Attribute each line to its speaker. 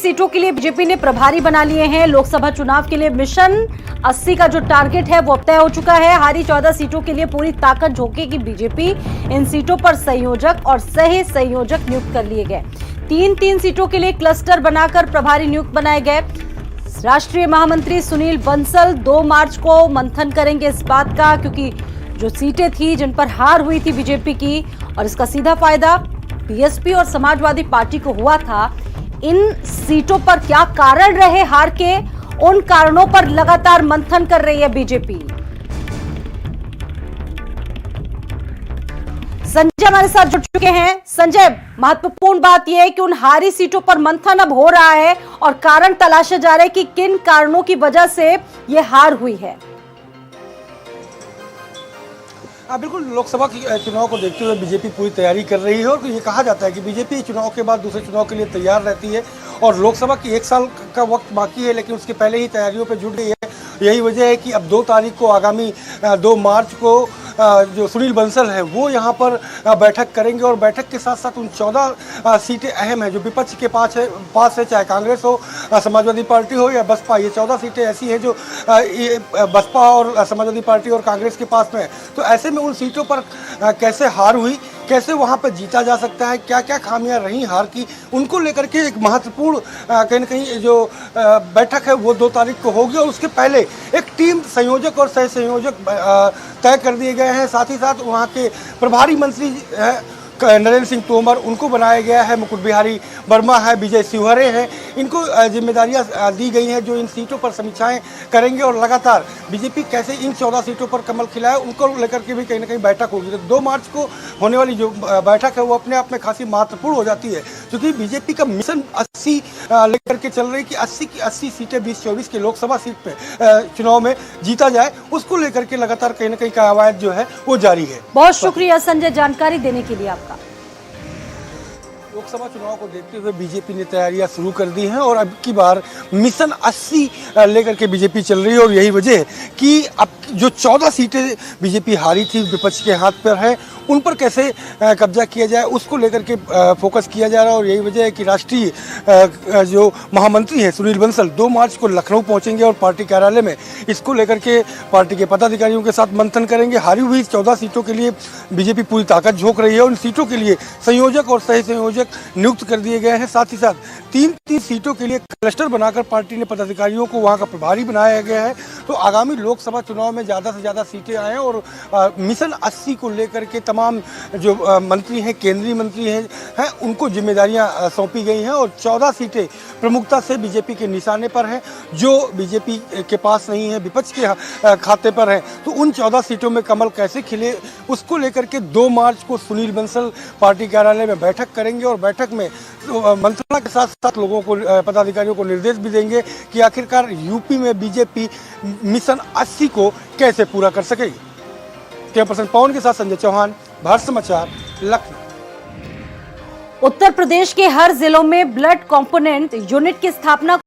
Speaker 1: सीटों के लिए बीजेपी ने प्रभारी बना लिए हैं। लोकसभा चुनाव के लिए मिशन 80 का जो टारगेट है वो तय हो चुका है। हारी 14 सीटों के लिए पूरी ताकत झोंकेगी बीजेपी। इन सीटों पर संयोजक और सह संयोजक नियुक्त कर लिए गए। 3-3 सीटों के लिए क्लस्टर बनाकर प्रभारी नियुक्त बनाए गए। राष्ट्रीय महामंत्री सुनील बंसल 2 मार्च को मंथन करेंगे इस बात का, क्योंकि जो सीटें थी जिन पर हार हुई थी बीजेपी की, और इसका सीधा फायदा बीएसपी और समाजवादी पार्टी को हुआ था। इन सीटों पर क्या कारण रहे हार के, उन कारणों पर लगातार मंथन कर रही है बीजेपी। संजय हमारे साथ जुड़ चुके हैं। संजय, महत्वपूर्ण बात यह है कि उन हारी सीटों पर मंथन अब हो रहा है और कारण तलाशे जा रहे हैं कि किन कारणों की वजह से यह हार हुई है।
Speaker 2: बिल्कुल, लोकसभा चुनाव को देखते हुए बीजेपी पूरी तैयारी कर रही है और ये कहा जाता है कि बीजेपी चुनाव के बाद दूसरे चुनाव के लिए तैयार रहती है और लोकसभा की 1 साल का वक्त बाकी है, लेकिन उसके पहले ही तैयारियों पर जुट गई है। यही वजह है कि अब 2 तारीख को, आगामी 2 मार्च को जो सुनील बंसल है वो यहाँ पर बैठक करेंगे और बैठक के साथ साथ उन 14 सीटें अहम हैं जो विपक्ष के पास है, चाहे कांग्रेस हो, समाजवादी पार्टी हो या बसपा। ये 14 सीटें ऐसी हैं जो बसपा और समाजवादी पार्टी और कांग्रेस के पास में है। तो ऐसे में उन सीटों पर कैसे हार हुई, कैसे वहाँ पर जीता जा सकता है, क्या क्या खामियां रही हार की, उनको लेकर के एक महत्वपूर्ण कहीं न कहीं जो बैठक है वो 2 तारीख को होगी। और उसके पहले एक टीम संयोजक और सह संयोजक तय कर दिए गए हैं। साथ ही साथ वहाँ के प्रभारी मंत्री नरेंद्र सिंह तोमर, उनको बनाया गया है। मुकुट बिहारी वर्मा है, विजय शिवहरे हैं, इनको जिम्मेदारियां दी गई हैं जो इन सीटों पर समीक्षाएं करेंगे और लगातार बीजेपी कैसे इन 14 सीटों पर कमल खिलाए उनको लेकर के भी कहीं ना कहीं बैठक होगी। तो 2 मार्च को होने वाली जो बैठक है वो अपने आप में खासी महत्वपूर्ण हो जाती है, क्योंकि बीजेपी का मिशन 80 लेकर के चल रही कि 80 की 80 सीटें 2024 के लोकसभा सीट पे चुनाव में जीता जाए, उसको लेकर के लगातार कहीं ना कहीं कवायद जो है वो जारी है।
Speaker 1: बहुत शुक्रिया संजय, जानकारी देने के लिए आपका।
Speaker 2: लोकसभा चुनाव को देखते हुए बीजेपी ने तैयारियां शुरू कर दी हैं और अब की बार मिशन 80 लेकर के बीजेपी चल रही है। और यही वजह है कि अब जो 14 सीटें बीजेपी हारी थी विपक्ष के हाथ पर है, उन पर कैसे कब्जा किया जाए उसको लेकर के फोकस किया जा रहा है। और यही वजह है कि राष्ट्रीय जो महामंत्री हैं सुनील बंसल 2 मार्च को लखनऊ पहुंचेंगे और पार्टी कार्यालय में इसको लेकर के पार्टी के पदाधिकारियों के साथ मंथन करेंगे। हारी हुई 14 सीटों के लिए बीजेपी पूरी ताकत झोंक रही है। उन सीटों के लिए संयोजक और सह संयोजक नियुक्त कर दिए गए हैं। साथ ही साथ 3-3 सीटों के लिए क्लस्टर बनाकर पार्टी ने पदाधिकारियों को वहां का प्रभारी बनाया गया है। तो आगामी लोकसभा चुनाव में ज़्यादा से ज़्यादा सीटें आएँ और मिशन 80 को लेकर के तमाम जो मंत्री हैं, केंद्रीय मंत्री हैं, उनको जिम्मेदारियां सौंपी गई हैं और 14 सीटें प्रमुखता से बीजेपी के निशाने पर हैं, जो बीजेपी के पास नहीं है, विपक्ष के खाते पर हैं। तो उन 14 सीटों में कमल कैसे खिले उसको लेकर के 2 मार्च को सुनील बंसल पार्टी कार्यालय में बैठक करेंगे और बैठक में मंत्रणा के साथ साथ लोगों को, पदाधिकारियों को निर्देश भी देंगे कि आखिरकार यूपी में बीजेपी मिशन 80 को कैसे पूरा कर सकेगी। कैमरा पर्सन पवन के साथ संजय चौहान, भारत समाचार, लखनऊ।
Speaker 1: उत्तर प्रदेश के हर जिलों में ब्लड कंपोनेंट यूनिट की स्थापना